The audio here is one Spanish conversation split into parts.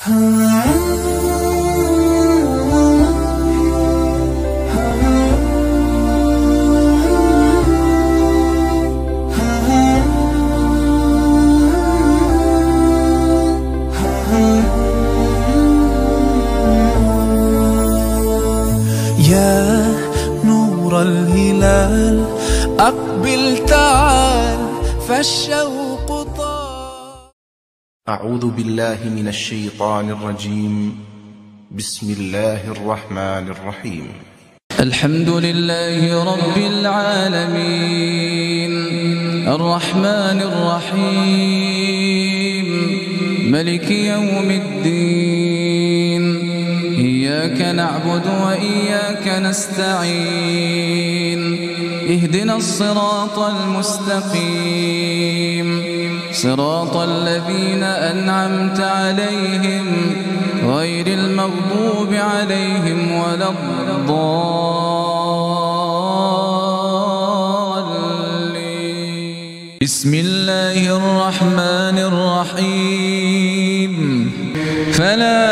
يا نور الهلال أقبل تعال فالشوق طال. أعوذ بالله من الشيطان الرجيم. بسم الله الرحمن الرحيم. الحمد لله رب العالمين الرحمن الرحيم ملك يوم الدين. إياك نعبد وإياك نستعين. اهدنا الصراط المستقيم صراط الذين أنعمت عليهم غير المغضوب عليهم ولا الضالين. بسم الله الرحمن الرحيم. فلا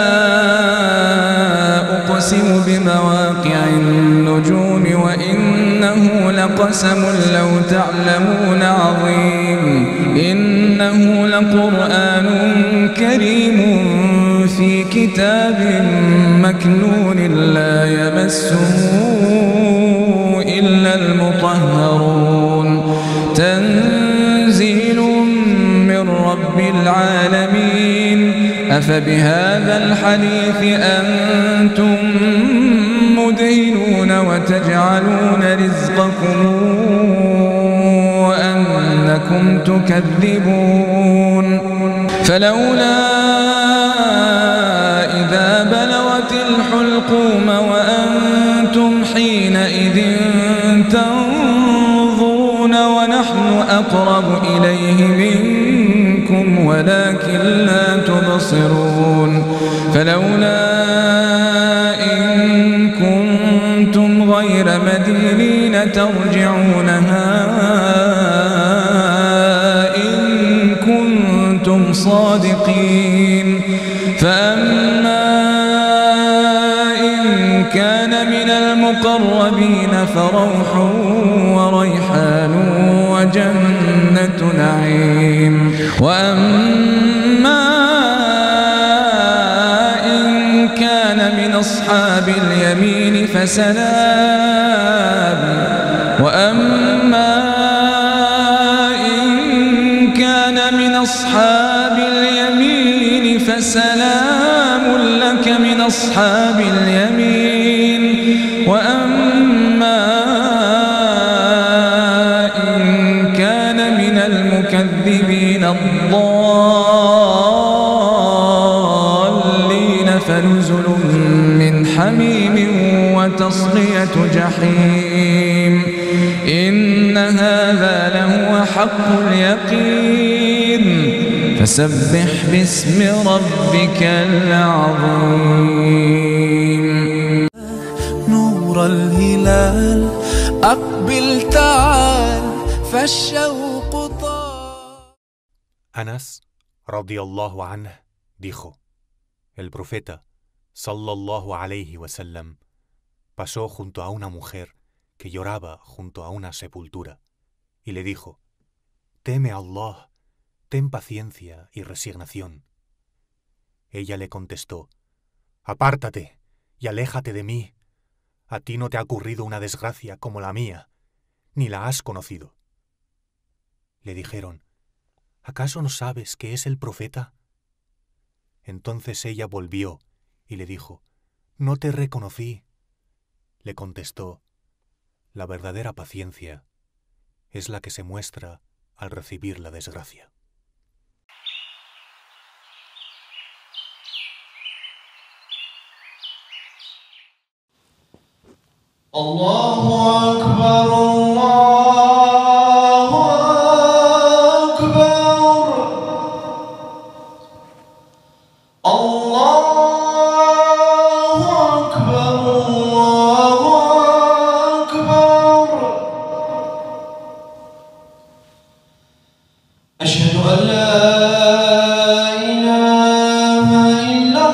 أقسم بمواقع النجوم وإنه لقسم لو تعلمون عظيم. إنه لقرآن كريم في كتاب مكنون لا يمسه إلا المطهرون. تنزيل من رب العالمين. أفبهذا الحديث أنتم مدهنون وتجعلون رزقكم وأنكم تكذبون. فلولا إذا بلغت الحلقوم وأنتم حينئذ تنظرون ونحن أقرب إليه منكم ولكن لا تبصرون. فلولا إن كنتم غير مدينين ترجعونها إن كنتم صادقين. فأما إن كان من المقربين فروح وريحان وجنة نعيم. وأما إن كان من أصحاب اليمين فسلام. وأما إن كان من أصحاب اليمين فسلام لك من أصحاب اليمين. وأما إن كان من المكذبين الضالين فنزل من حميم وتصلية جحيم. إن هذا لهو حق اليقين. فسبح باسم ربك العظيم. نور الهلال أقبل تعال فالشوق طال. Anas, radiyallahu anhu, dijo: el profeta, sallallahu alayhi wasallam, pasó junto a una mujer que lloraba junto a una sepultura, y le dijo: teme a Allah, ten paciencia y resignación. Ella le contestó: apártate y aléjate de mí. A ti no te ha ocurrido una desgracia como la mía, ni la has conocido. Le dijeron: ¿acaso no sabes que es el profeta? Entonces ella volvió y le dijo: no te reconocí. Le contestó: la verdadera paciencia es la que se muestra al recibir la desgracia. Allahu Akbar, Allahu Akbar, Allahu Akbar, Allahu Akbar. Ashhadu an la ilaha illa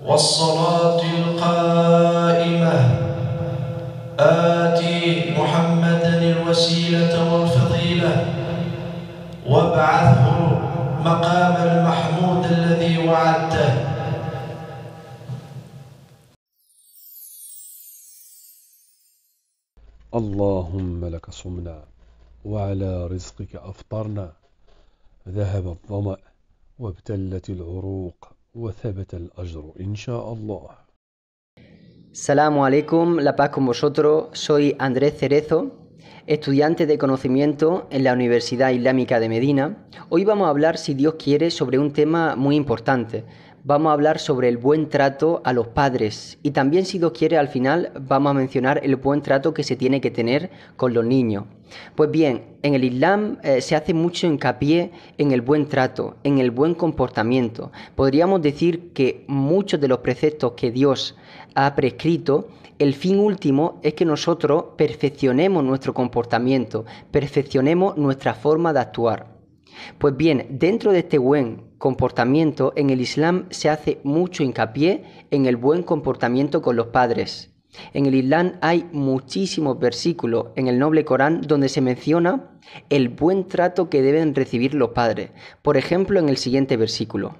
والصلاة القائمة آت محمدا الوسيلة والفضيلة وابعثه مقام المحمود الذي وعدته. اللهم لك صمنا وعلى رزقك أفطرنا، ذهب الظمأ وابتلت العروق وثبت الأجر إن شاء الله. Salamu alaikum, la paz con vosotros. Soy Andrés Cerezo, estudiante de conocimiento en la Universidad Islámica de Medina. Hoy vamos a hablar, si Dios quiere, sobre un tema muy importante. Vamos a hablar sobre el buen trato a los padres y también, si Dios quiere, al final vamos a mencionar el buen trato que se tiene que tener con los niños. Pues bien, en el Islam se hace mucho hincapié en el buen trato, en el buen comportamiento. Podríamos decir que muchos de los preceptos que Dios ha prescrito, el fin último es que nosotros perfeccionemos nuestro comportamiento, perfeccionemos nuestra forma de actuar. Pues bien, dentro de este buen comportamiento, en el Islam se hace mucho hincapié en el buen comportamiento con los padres. En el Islam hay muchísimos versículos en el noble Corán donde se menciona el buen trato que deben recibir los padres. Por ejemplo, en el siguiente versículo: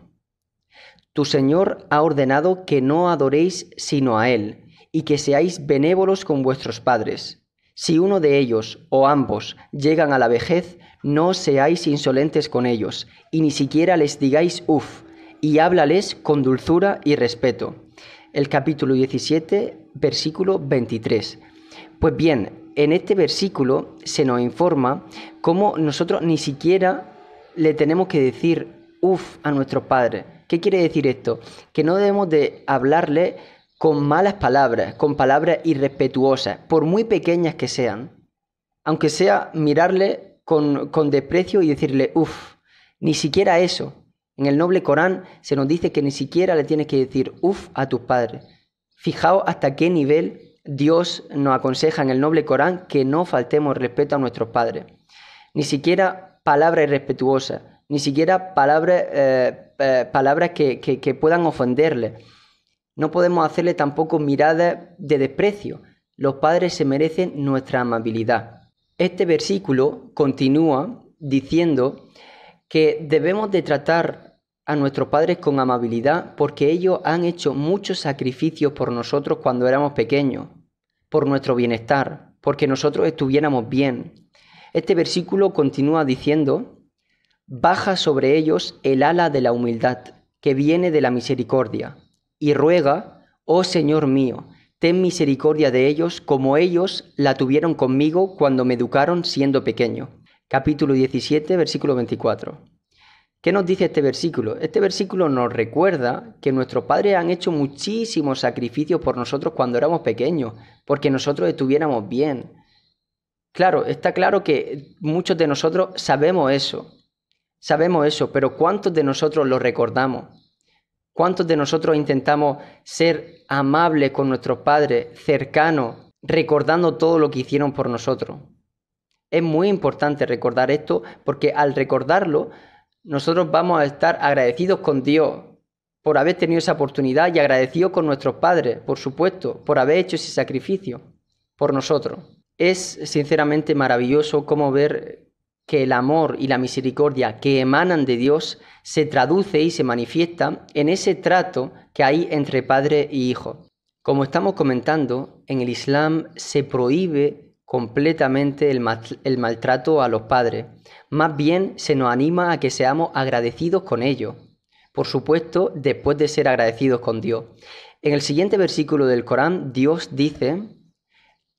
Tu Señor ha ordenado que no adoréis sino a Él, y que seáis benévolos con vuestros padres. Si uno de ellos o ambos llegan a la vejez, no seáis insolentes con ellos, y ni siquiera les digáis uf, y háblales con dulzura y respeto. El capítulo 17, versículo 23. Pues bien, en este versículo se nos informa cómo nosotros ni siquiera le tenemos que decir uf a nuestros padres. ¿Qué quiere decir esto? Que no debemos de hablarle con malas palabras, con palabras irrespetuosas, por muy pequeñas que sean. Aunque sea mirarle con desprecio y decirle uff, ni siquiera eso. En el noble Corán se nos dice que ni siquiera le tienes que decir uff a tus padres. Fijaos hasta qué nivel Dios nos aconseja en el noble Corán que no faltemos respeto a nuestros padres. Ni siquiera palabras irrespetuosas, ni siquiera palabras que puedan ofenderle. No podemos hacerle tampoco miradas de desprecio. Los padres se merecen nuestra amabilidad. Este versículo continúa diciendo que debemos de tratar a nuestros padres con amabilidad porque ellos han hecho muchos sacrificios por nosotros cuando éramos pequeños, por nuestro bienestar, porque nosotros estuviéramos bien. Este versículo continúa diciendo: Baja sobre ellos el ala de la humildad que viene de la misericordia y ruega, oh Señor mío, ten misericordia de ellos como ellos la tuvieron conmigo cuando me educaron siendo pequeño. Capítulo 17, versículo 24. ¿Qué nos dice este versículo? Este versículo nos recuerda que nuestros padres han hecho muchísimos sacrificios por nosotros cuando éramos pequeños, porque nosotros estuviéramos bien. Claro, está claro que muchos de nosotros sabemos eso, pero ¿cuántos de nosotros lo recordamos? ¿Cuántos de nosotros intentamos ser amables con nuestros padres, cercanos, recordando todo lo que hicieron por nosotros? Es muy importante recordar esto porque al recordarlo, nosotros vamos a estar agradecidos con Dios por haber tenido esa oportunidad y agradecidos con nuestros padres, por supuesto, por haber hecho ese sacrificio por nosotros. Es sinceramente maravilloso cómo ver que el amor y la misericordia que emanan de Dios se traduce y se manifiesta en ese trato que hay entre padre y hijo. Como estamos comentando, en el Islam se prohíbe completamente el maltrato a los padres. Más bien se nos anima a que seamos agradecidos con ellos. Por supuesto, después de ser agradecidos con Dios. En el siguiente versículo del Corán, Dios dice: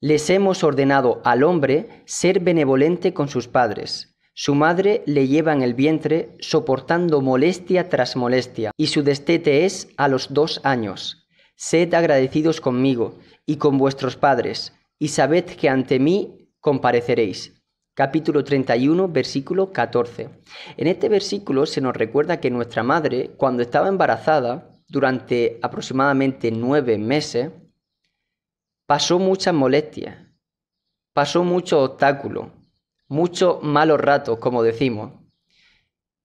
Les hemos ordenado al hombre ser benevolente con sus padres. Su madre le lleva en el vientre soportando molestia tras molestia, y su destete es a los 2 años. Sed agradecidos conmigo y con vuestros padres, y sabed que ante mí compareceréis. Capítulo 31, versículo 14. En este versículo se nos recuerda que nuestra madre, cuando estaba embarazada, durante aproximadamente 9 meses, pasó muchas molestias, pasó muchos obstáculos, muchos malos ratos, como decimos.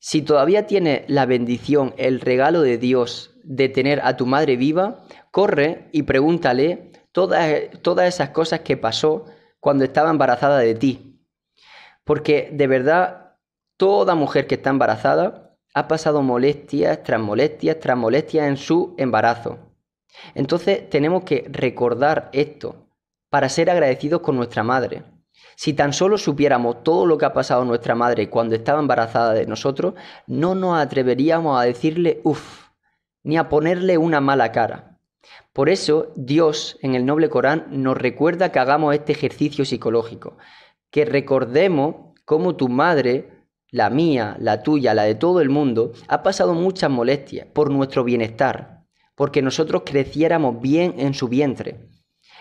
Si todavía tienes la bendición, el regalo de Dios de tener a tu madre viva, corre y pregúntale todas esas cosas que pasó cuando estaba embarazada de ti. Porque de verdad, toda mujer que está embarazada ha pasado molestias tras molestias tras molestias en su embarazo. Entonces tenemos que recordar esto para ser agradecidos con nuestra madre. Si tan solo supiéramos todo lo que ha pasado nuestra madre cuando estaba embarazada de nosotros, no nos atreveríamos a decirle uff, ni a ponerle una mala cara. Por eso Dios en el noble Corán nos recuerda que hagamos este ejercicio psicológico, que recordemos cómo tu madre, la mía, la tuya, la de todo el mundo, ha pasado muchas molestias por nuestro bienestar, porque nosotros creciéramos bien en su vientre.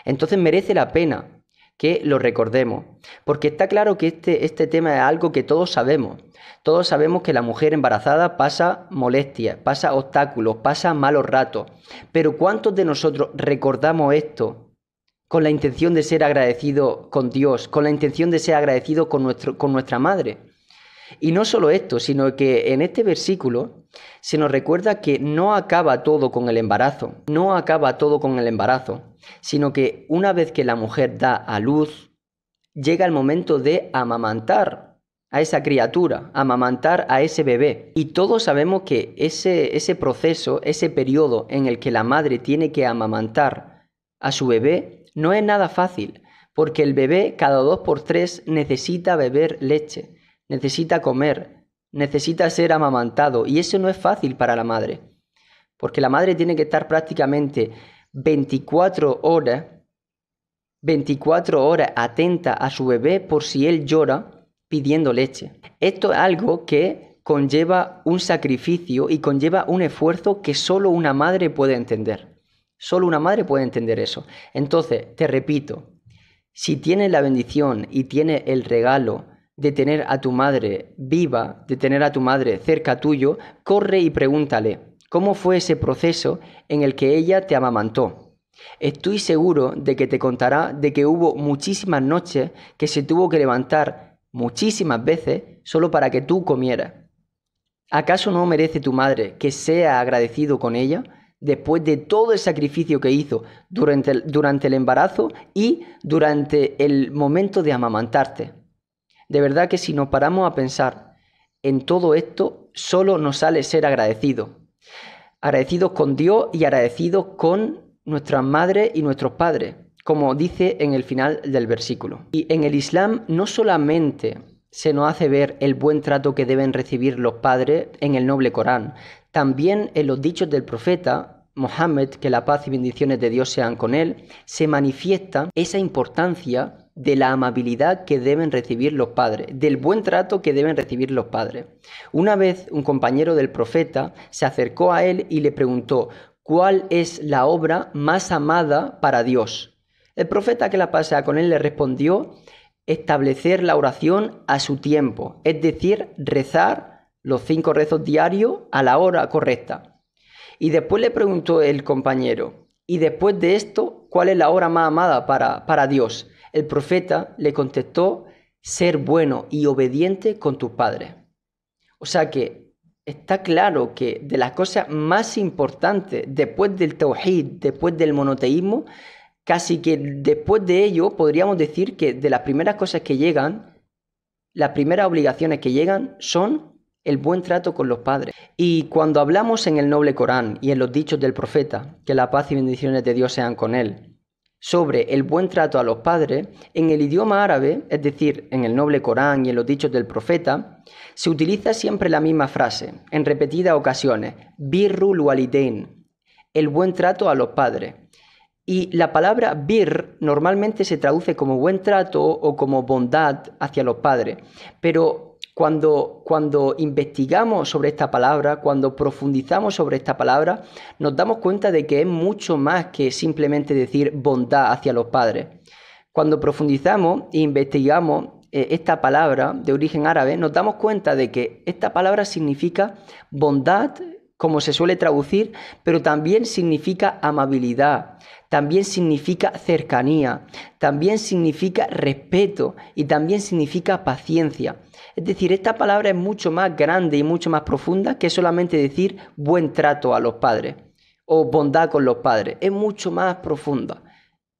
Entonces merece la pena que lo recordemos, porque está claro que este tema es algo que todos sabemos. Todos sabemos que la mujer embarazada pasa molestias, pasa obstáculos, pasa malos ratos. Pero ¿cuántos de nosotros recordamos esto con la intención de ser agradecidos con Dios, con la intención de ser agradecidos con nuestra madre? Y no solo esto, sino que en este versículo se nos recuerda que no acaba todo con el embarazo, no acaba todo con el embarazo, sino que una vez que la mujer da a luz, llega el momento de amamantar a esa criatura, amamantar a ese bebé. Y todos sabemos que ese proceso, ese periodo en el que la madre tiene que amamantar a su bebé, no es nada fácil, porque el bebé cada 2 por 3 necesita beber leche, necesita comer, necesita ser amamantado, y eso no es fácil para la madre, porque la madre tiene que estar prácticamente 24 horas atenta a su bebé por si él llora pidiendo leche. Esto es algo que conlleva un sacrificio y conlleva un esfuerzo que solo una madre puede entender. Solo una madre puede entender eso. Entonces, te repito, si tienes la bendición y tienes el regalo de tener a tu madre viva, de tener a tu madre cerca tuyo, corre y pregúntale cómo fue ese proceso en el que ella te amamantó. Estoy seguro de que te contará de que hubo muchísimas noches que se tuvo que levantar muchísimas veces solo para que tú comieras. ¿Acaso no merece tu madre que sea agradecido con ella después de todo el sacrificio que hizo durante el embarazo y durante el momento de amamantarte? De verdad que si nos paramos a pensar en todo esto, solo nos sale ser agradecidos. Agradecidos con Dios y agradecidos con nuestras madres y nuestros padres, como dice en el final del versículo. Y en el Islam no solamente se nos hace ver el buen trato que deben recibir los padres en el noble Corán, también en los dichos del profeta Mohammed, que la paz y bendiciones de Dios sean con él, se manifiesta esa importancia de la amabilidad que deben recibir los padres, del buen trato que deben recibir los padres. Una vez un compañero del profeta se acercó a él y le preguntó ¿cuál es la obra más amada para Dios? El profeta, que la pasea con él, le respondió establecer la oración a su tiempo, es decir, rezar los 5 rezos diarios a la hora correcta. Y después le preguntó el compañero, ¿y después de esto, cuál es la hora más amada para Dios? El profeta le contestó, ser bueno y obediente con tus padres. O sea que está claro que de las cosas más importantes después del tauhid, después del monoteísmo, casi que después de ello podríamos decir que de las primeras cosas que llegan, las primeras obligaciones que llegan son el buen trato con los padres. Y cuando hablamos en el noble Corán y en los dichos del profeta, que la paz y bendiciones de Dios sean con él, sobre el buen trato a los padres, en el idioma árabe, es decir, en el noble Corán y en los dichos del profeta, se utiliza siempre la misma frase, en repetidas ocasiones, birrul walidain, el buen trato a los padres. Y la palabra bir normalmente se traduce como buen trato o como bondad hacia los padres, pero cuando investigamos sobre esta palabra, cuando profundizamos sobre esta palabra, nos damos cuenta de que es mucho más que simplemente decir bondad hacia los padres. Cuando profundizamos e investigamos esta palabra de origen árabe, nos damos cuenta de que esta palabra significa bondad como se suele traducir, pero también significa amabilidad, también significa cercanía, también significa respeto y también significa paciencia. Es decir, esta palabra es mucho más grande y mucho más profunda que solamente decir buen trato a los padres o bondad con los padres. Es mucho más profunda.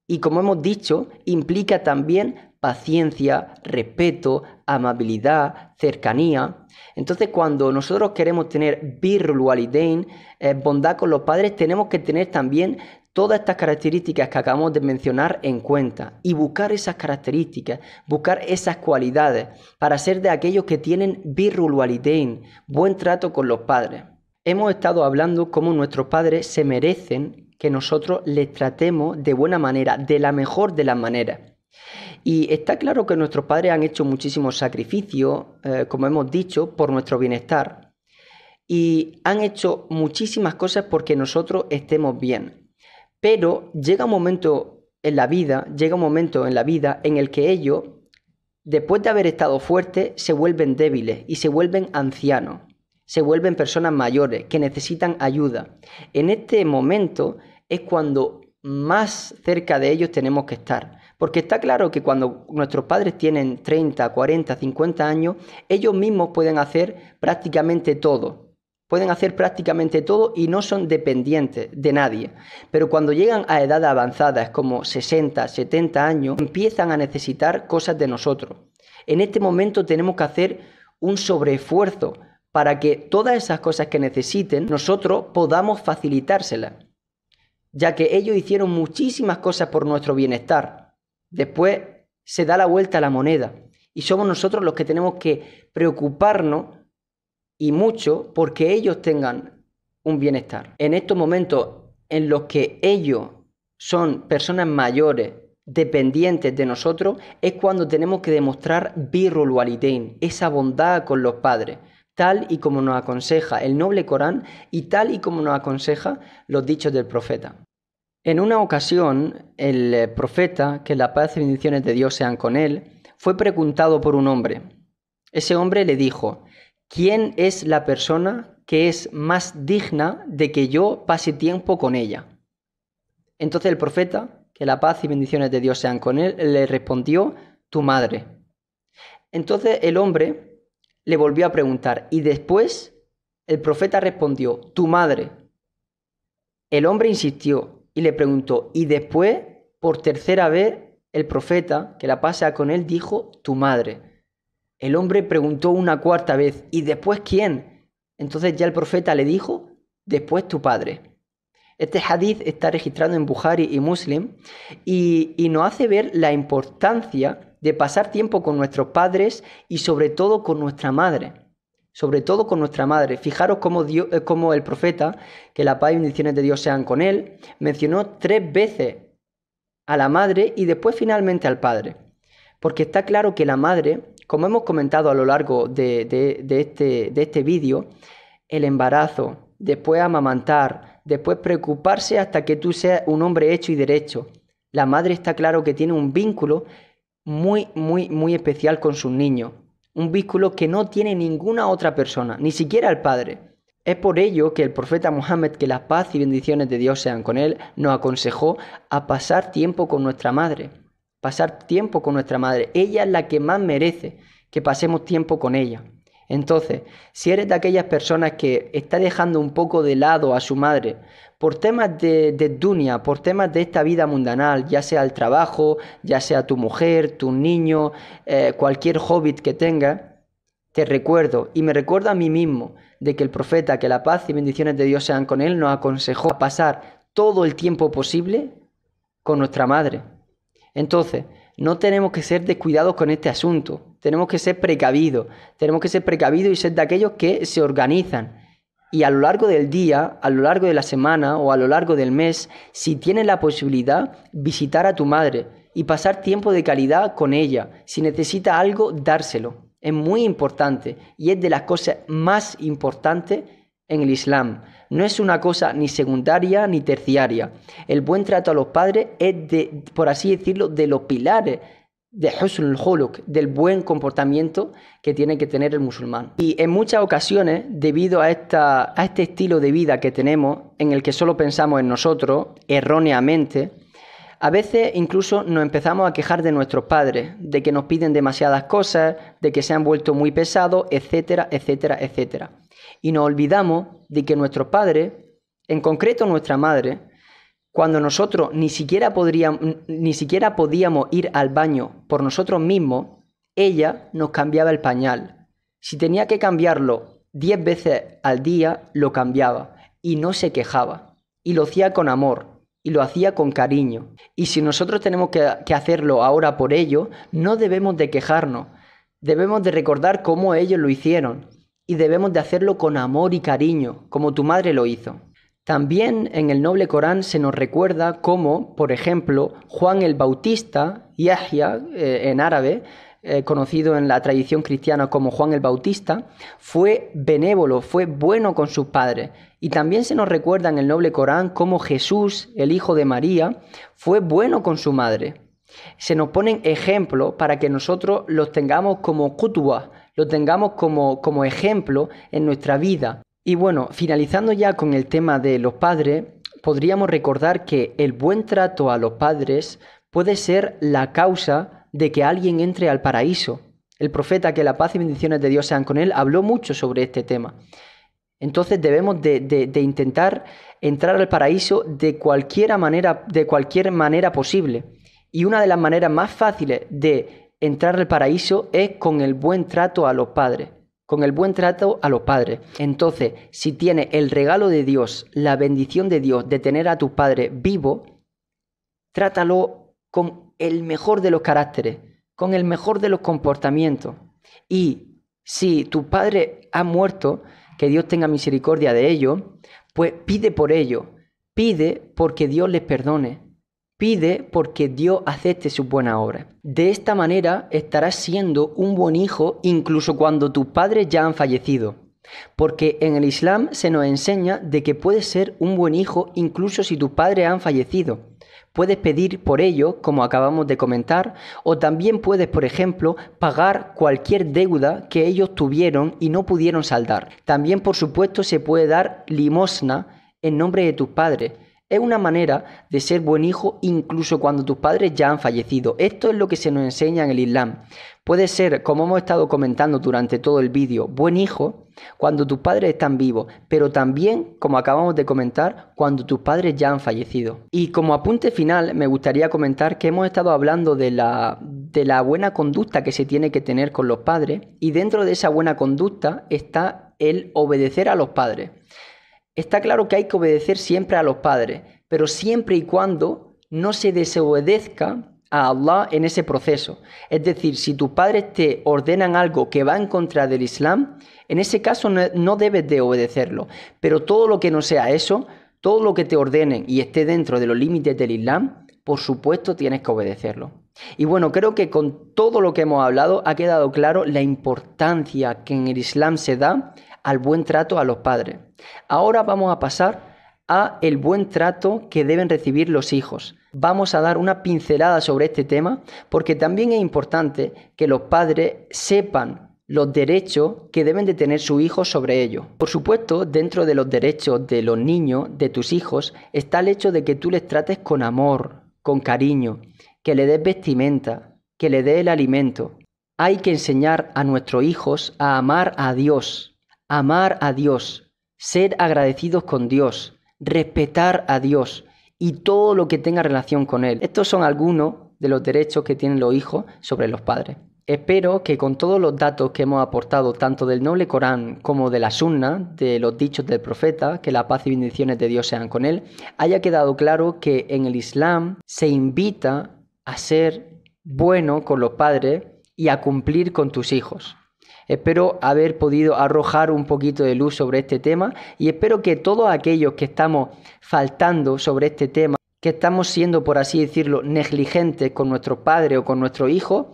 Y como hemos dicho, implica también paciencia, respeto, amabilidad, cercanía. Entonces, cuando nosotros queremos tener birrul walidain, bondad con los padres, tenemos que tener también todas estas características que acabamos de mencionar en cuenta y buscar esas características, buscar esas cualidades para ser de aquellos que tienen birrul walidain, buen trato con los padres. Hemos estado hablando cómo nuestros padres se merecen que nosotros les tratemos de buena manera, de la mejor de las maneras. Y está claro que nuestros padres han hecho muchísimos sacrificios, como hemos dicho, por nuestro bienestar. Y han hecho muchísimas cosas porque nosotros estemos bien. Pero llega un momento en la vida en el que ellos, después de haber estado fuertes, se vuelven débiles y se vuelven ancianos. Se vuelven personas mayores que necesitan ayuda. En este momento es cuando más cerca de ellos tenemos que estar. Porque está claro que cuando nuestros padres tienen 30, 40, 50 años, ellos mismos pueden hacer prácticamente todo. Pueden hacer prácticamente todo y no son dependientes de nadie. Pero cuando llegan a edades avanzadas como 60, 70 años, empiezan a necesitar cosas de nosotros. En este momento tenemos que hacer un sobreesfuerzo para que todas esas cosas que necesiten, nosotros podamos facilitárselas, ya que ellos hicieron muchísimas cosas por nuestro bienestar. Después se da la vuelta a la moneda y somos nosotros los que tenemos que preocuparnos y mucho porque ellos tengan un bienestar. En estos momentos en los que ellos son personas mayores, dependientes de nosotros, es cuando tenemos que demostrar birrul walidain, esa bondad con los padres, tal y como nos aconseja el noble Corán y tal y como nos aconseja los dichos del profeta. En una ocasión, el profeta, que la paz y bendiciones de Dios sean con él, fue preguntado por un hombre. Ese hombre le dijo: ¿quién es la persona que es más digna de que yo pase tiempo con ella? Entonces el profeta, que la paz y bendiciones de Dios sean con él, le respondió: tu madre. Entonces el hombre le volvió a preguntar y después el profeta respondió: tu madre. El hombre insistió y le preguntó y después, por tercera vez, el profeta, que la paz sea con él, dijo: tu madre. El hombre preguntó una cuarta vez y después ¿quién? Entonces ya el profeta le dijo: después tu padre. Este hadith está registrado en Bukhari y Muslim y nos hace ver la importancia de pasar tiempo con nuestros padres y sobre todo con nuestra madre. Sobre todo con nuestra madre. Fijaros cómo el profeta, que la paz y bendiciones de Dios sean con él, mencionó 3 veces a la madre y después finalmente al padre. Porque está claro que la madre, como hemos comentado a lo largo de este vídeo, el embarazo, después amamantar, después preocuparse hasta que tú seas un hombre hecho y derecho. La madre está claro que tiene un vínculo muy, muy, muy especial con sus niños. Un vínculo que no tiene ninguna otra persona, ni siquiera el padre. Es por ello que el profeta Muhammad, que la paz y bendiciones de Dios sean con él, nos aconsejó a pasar tiempo con nuestra madre. Pasar tiempo con nuestra madre. Ella es la que más merece que pasemos tiempo con ella. Entonces, si eres de aquellas personas que está dejando un poco de lado a su madre por temas de dunya, por temas de esta vida mundanal, ya sea el trabajo, ya sea tu mujer, tu niño, cualquier hobbit que tengas, te recuerdo y me recuerdo a mí mismo de que el profeta, que la paz y bendiciones de Dios sean con él, nos aconsejó a pasar todo el tiempo posible con nuestra madre. Entonces, no tenemos que ser descuidados con este asunto, tenemos que ser precavidos y ser de aquellos que se organizan. Y a lo largo del día, a lo largo de la semana o a lo largo del mes, si tienes la posibilidad, visitar a tu madre y pasar tiempo de calidad con ella. Si necesita algo, dárselo. Es muy importante y es de las cosas más importantes en el Islam. No es una cosa ni secundaria ni terciaria. El buen trato a los padres es, por así decirlo, de los pilares de husnul khuluq, del buen comportamiento que tiene que tener el musulmán. Y en muchas ocasiones, debido a este estilo de vida que tenemos, en el que solo pensamos en nosotros, erróneamente, a veces incluso nos empezamos a quejar de nuestros padres, de que nos piden demasiadas cosas, de que se han vuelto muy pesados, etcétera, etcétera, etcétera. Y nos olvidamos de que nuestros padres, en concreto nuestra madre, cuando nosotros ni siquiera podíamos ir al baño por nosotros mismos, ella nos cambiaba el pañal. Si tenía que cambiarlo 10 veces al día, lo cambiaba y no se quejaba. Y lo hacía con amor y lo hacía con cariño. Y si nosotros tenemos que hacerlo ahora por ello, no debemos de quejarnos. Debemos de recordar cómo ellos lo hicieron y debemos de hacerlo con amor y cariño, como tu madre lo hizo. También en el noble Corán se nos recuerda cómo, por ejemplo, Juan el Bautista, Yahya en árabe, conocido en la tradición cristiana como Juan el Bautista, fue benévolo, fue bueno con sus padres. Y también se nos recuerda en el noble Corán cómo Jesús, el hijo de María, fue bueno con su madre. Se nos ponen ejemplos para que nosotros los tengamos como qudwa, los tengamos como ejemplo en nuestra vida. Y bueno, finalizando ya con el tema de los padres, podríamos recordar que el buen trato a los padres puede ser la causa de que alguien entre al paraíso. El profeta, que la paz y bendiciones de Dios sean con él, habló mucho sobre este tema. Entonces debemos de intentar entrar al paraíso de cualquier manera posible. Y una de las maneras más fáciles de entrar al paraíso es con el buen trato a los padres. Con el buen trato a los padres. Entonces, si tienes el regalo de Dios, la bendición de Dios de tener a tu padre vivo, trátalo con el mejor de los caracteres, con el mejor de los comportamientos. Y si tu padre ha muerto, que Dios tenga misericordia de ellos, pues pide por ello, pide porque Dios les perdone. Pide porque Dios acepte sus buenas obras. De esta manera estarás siendo un buen hijo incluso cuando tus padres ya han fallecido. Porque en el Islam se nos enseña de que puedes ser un buen hijo incluso si tus padres han fallecido. Puedes pedir por ello, como acabamos de comentar, o también puedes, por ejemplo, pagar cualquier deuda que ellos tuvieron y no pudieron saldar. También, por supuesto, se puede dar limosna en nombre de tus padres. Es una manera de ser buen hijo incluso cuando tus padres ya han fallecido. Esto es lo que se nos enseña en el Islam. Puede ser, como hemos estado comentando durante todo el vídeo, buen hijo cuando tus padres están vivos, pero también, como acabamos de comentar, cuando tus padres ya han fallecido. Y como apunte final, me gustaría comentar que hemos estado hablando de la buena conducta que se tiene que tener con los padres, y dentro de esa buena conducta está el obedecer a los padres. Está claro que hay que obedecer siempre a los padres, pero siempre y cuando no se desobedezca a Allah en ese proceso. Es decir, si tus padres te ordenan algo que va en contra del Islam, en ese caso no debes de obedecerlo. Pero todo lo que no sea eso, todo lo que te ordenen y esté dentro de los límites del Islam, por supuesto tienes que obedecerlo. Y bueno, creo que con todo lo que hemos hablado ha quedado claro la importancia que en el Islam se da al buen trato a los padres. Ahora vamos a pasar a el buen trato que deben recibir los hijos. Vamos a dar una pincelada sobre este tema porque también es importante que los padres sepan los derechos que deben de tener sus hijos sobre ellos. Por supuesto, dentro de los derechos de los niños, de tus hijos, está el hecho de que tú les trates con amor, con cariño, que le des vestimenta, que le des el alimento. Hay que enseñar a nuestros hijos a amar a Dios, ser agradecidos con Dios, respetar a Dios y todo lo que tenga relación con Él. Estos son algunos de los derechos que tienen los hijos sobre los padres. Espero que con todos los datos que hemos aportado, tanto del noble Corán como de la Sunna, de los dichos del profeta, que la paz y bendiciones de Dios sean con él, haya quedado claro que en el Islam se invita a ser bueno con los padres y a cumplir con tus hijos. Espero haber podido arrojar un poquito de luz sobre este tema y espero que todos aquellos que estamos faltando sobre este tema, que estamos siendo, por así decirlo, negligentes con nuestros padres o con nuestros hijos,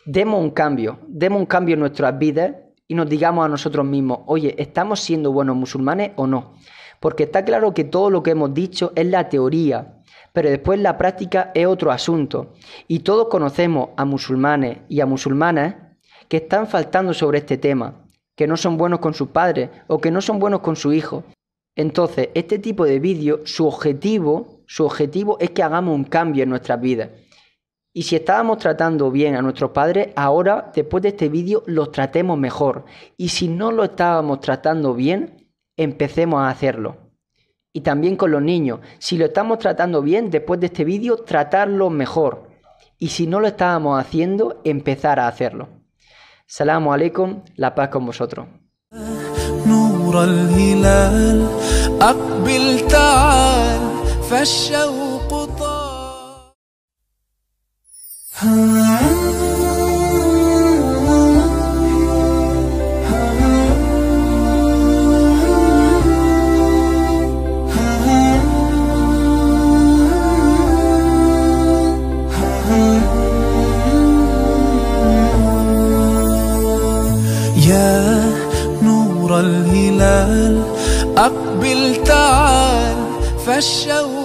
demos un cambio en nuestras vidas y nos digamos a nosotros mismos, oye, ¿estamos siendo buenos musulmanes o no? Porque está claro que todo lo que hemos dicho es la teoría, pero después la práctica es otro asunto. Y todos conocemos a musulmanes y a musulmanas que están faltando sobre este tema, que no son buenos con sus padres o que no son buenos con sus hijos. Entonces, este tipo de vídeos, su objetivo es que hagamos un cambio en nuestras vidas. Y si estábamos tratando bien a nuestros padres, ahora, después de este vídeo, los tratemos mejor. Y si no lo estábamos tratando bien, empecemos a hacerlo. Y también con los niños, si lo estamos tratando bien, después de este vídeo, tratarlo mejor. Y si no lo estábamos haciendo, empezar a hacerlo. Salamu alaikum, la paz con vosotros. نور الهلال أقبل تعال فالشوق طال. يا نور الهلال أقبل تعال فالشوق